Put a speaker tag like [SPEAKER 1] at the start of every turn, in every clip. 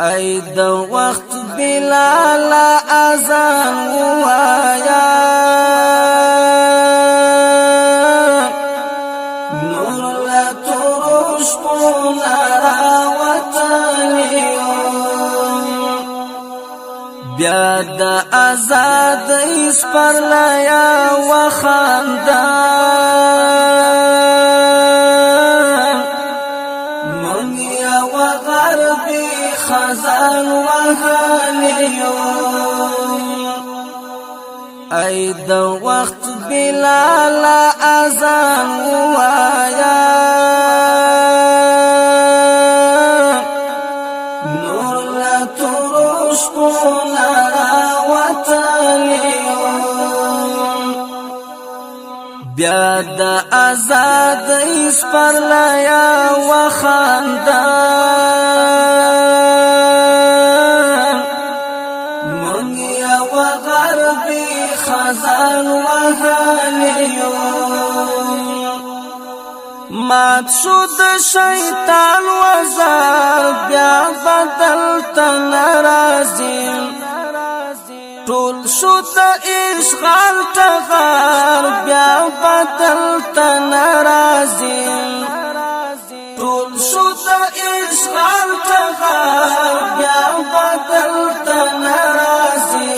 [SPEAKER 1] ای د وخت بلال اذان وایا نور لا تروش پونا وطنیو بیا د آزاد اس پر لیا وخاندان منیا وغربی خزان وهانیو ای د وخت بلال اذان وایا نور لا تروش پونا وطنیو بیا د آزاد اس پر لیا وخاندان منیا وغربی خزان وهانیو مات شو د شیطان وزار بیا بدل تنرازی ټول شو د اشغال تغار بیا بدل تنرازی ټول شو د اشغال تغار بیا بدل تنرازی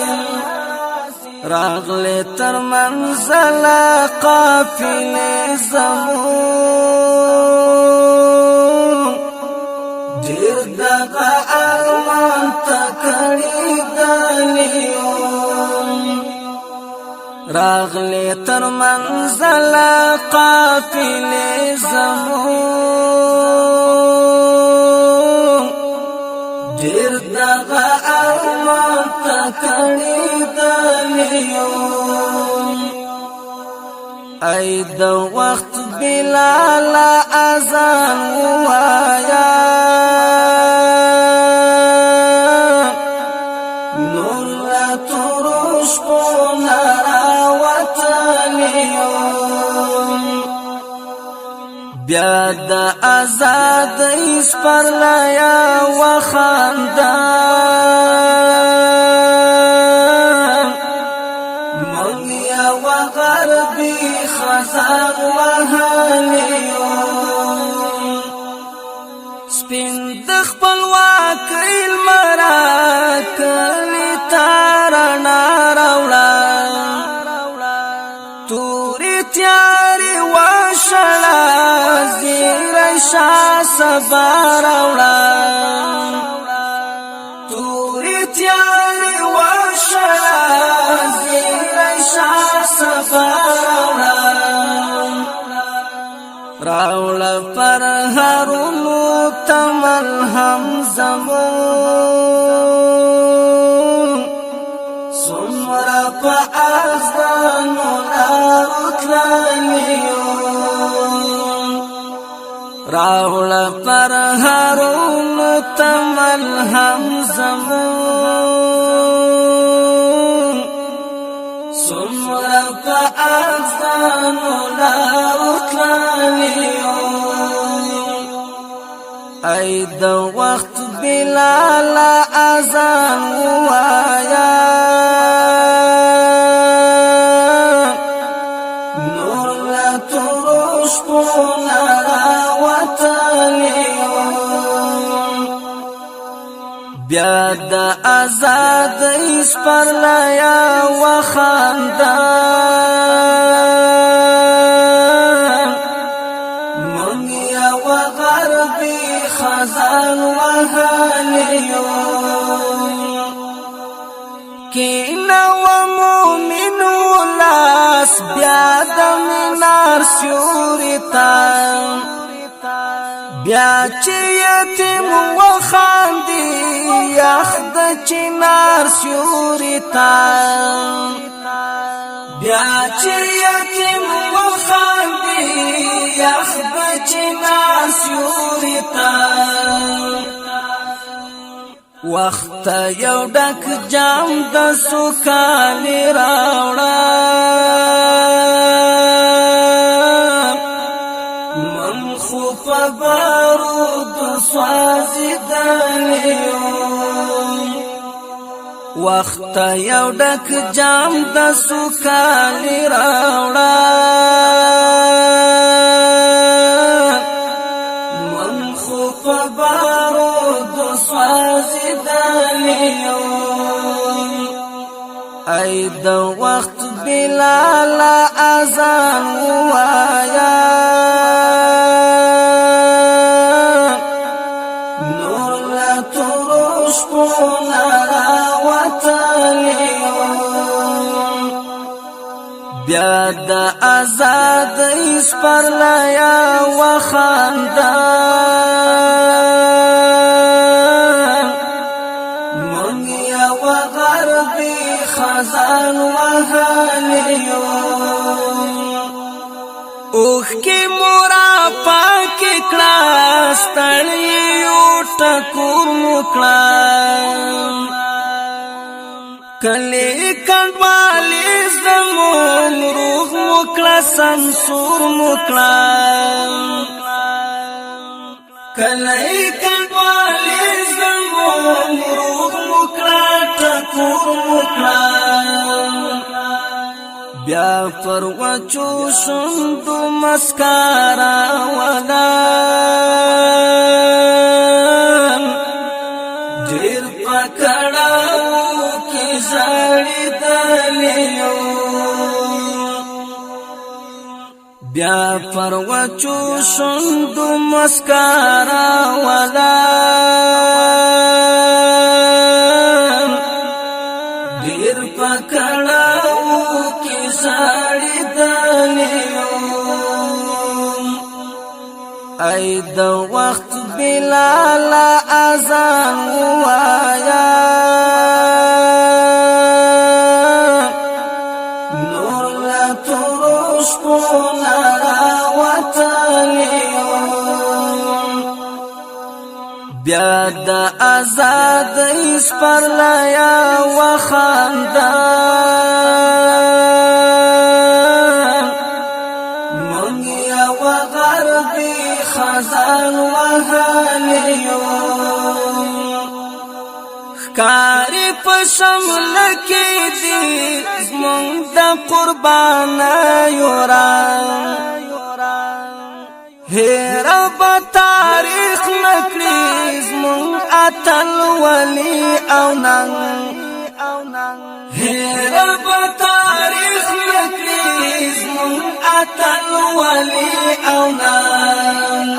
[SPEAKER 1] راغله تر منزل قافله زمون ډیر دغه ارمان تکړی دلیو راغله تر منزل قافله زمون ډیر دغه ارمان تکړی دلیو ای د وخت بلال اذان وایا نور لا تروش پونا وطنیو بیا د آزاد اس پر لیا وخاندان منیا وغربی خزان وهانیو سپین د خپلواک المرا کلی تارنا راوړه تورې تیارې وشړه زیری شا سبا راوړه تورې تیارې وشړه زیری شا سبا راوړه پر هرونو تمل هم زمون سمرا پا ازدانو لارو تلانیو راوړه پر هرونو تمل هم زمون سمرا پا ازدانو لارو تلانیو ای د وخت بلال اذان وایا نور لا تروش پونا وطنیو بیا د آزاد اس پر لیا وخاندان منیا وغربی خزان وهانیو کینا ومؤمن ولاس بیا د منار سیورتا بیا چې یتیم وخاندي یخ د چنار سیورتا بیا چې یتیم وخاندي یخ د چنار سیورتا وخت یو ډک جام د سوکالي راوړه من خو په بارود سوځیدلی وخت یو ډک جام د سوکالي راوړه من خو په بارود سوځېدلی یم ای د وخت بلال اذان ووایه نور لا تروش پونا راوتلی یم بیا د ازادۍ سپرلیا وخانده موږ یو غربي خزان وهلی یم اوښکې مو راپاکې کړه ستړیو ټکور مو کړه کلی کنډوالې زموږ روح مو کړه سمسور مو کړه کلی کنډوالې زموږ روح مو کړه ټکور مو کړه بیا پر وچو شونډو مسکارا ولان ډېر په کړاو کې زړېدلی یم بیا پر وچو شونډو مسکارا ولان ډېر په کړاو زړېدلی یم ای د وخت بلال اذان ووایه نور لا تروش پونا راوتلی یم بیا د ازادۍ سپرلیا وخانده خزان وهلی یم ښکاري په شمل کې دي زموږ د قربانیو رنګ هېره به تاریخ نه کړي زموږ اتل ولي او ننګ هېره به تاریخ نه کړي زموږ اتل ولي او ننګ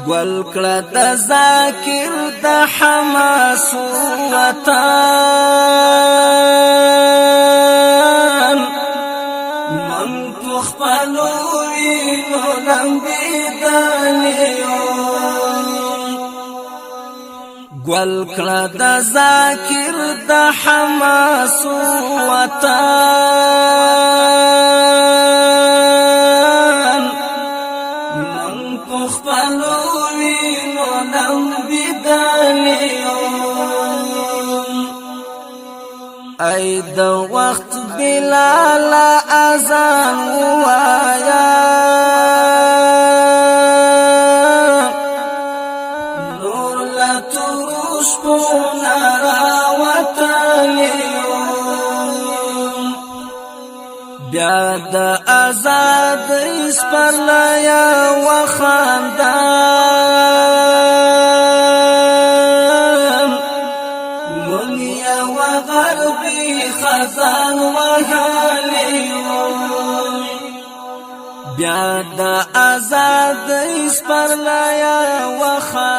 [SPEAKER 1] ګل کړه د ذاکر د حماس وطن من په خپلو وینو لمبېدلی یم ګل کړه د ذاکر د حماس وطن من په خپلو وینو لمبېدلی یم ای د وخت بلال اذان ووایه نور لا تروش پونا راوتلی یم بیا د ازادۍ سپرلیا وخانده موږ یو غربي خزان وهلی یم بیا د ازادۍ سپرلیا وخانده